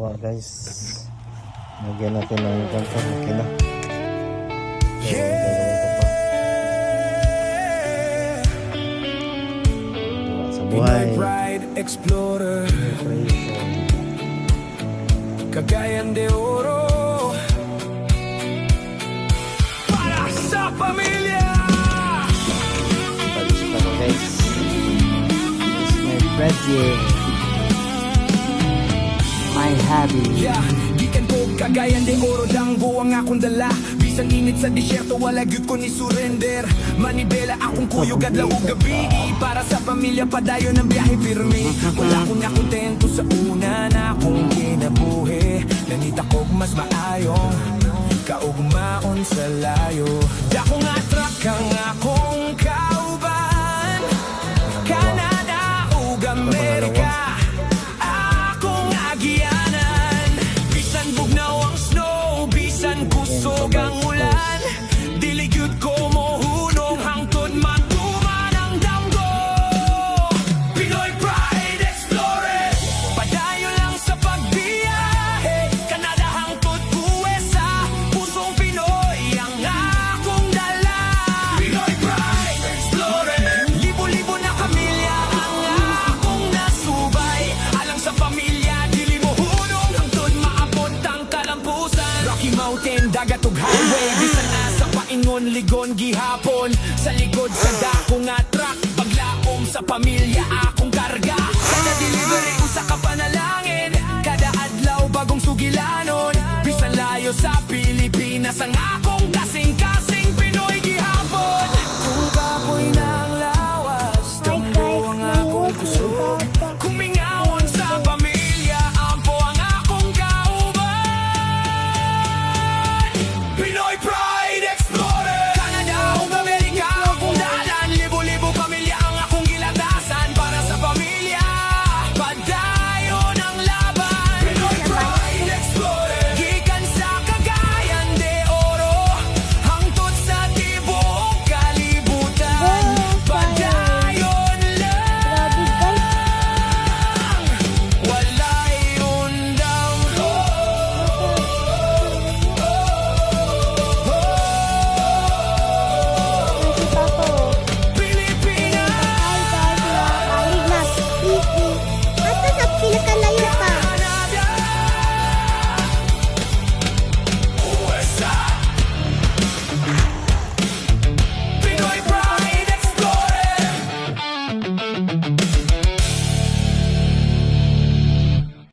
sawa guys. Lagyan natin ng ganito. Okay na. So, gagawin ko pa. Sa buhay. Pride Explorer, Cagayan de Oro, para sa pamilya. Balik ako guys. This is my project. My hobby. Yeah, gikan ko Cagayan de Oro dang buwang akong dala. Bisang init sa disyerto, wala gyud ko ni surrender. Manibela akong kuyog adlaw ug gabi. Para sa pamilya padayon ng biyahe firme. Wala ko na kontento sa una na akong kinabuhi. Nanita ko mas maayong kaugmaon sa layo. Dako nga truck ang akong kauban, Canada ug Amerika akong agianan. Bisan bugnaw ang snow, bisan kusog ang ulan, dili gyud ko mohunong hangtod matuman ang damgo. Pinoy Pride Explorer, padayon lang sa pagbiyahe. Canada hangtod USA, pusong Pinoy ang akong dala. Pinoy Pride Explorer, libo-libo na pamilya ang akong nasubay. Alang sa pamilya, dili mo hunong hangtod maabot ang kalampusan. Rocky Mountain, dagat ug highway, bisan asa paingon ligon gihapon. Sa likod sa dako nga truck, paglaom sa pamilya akong karga. Kada delivery usa ka panalangin, kada adlaw bagong sugilanon. Bisan layo sa Pilipinas ang ako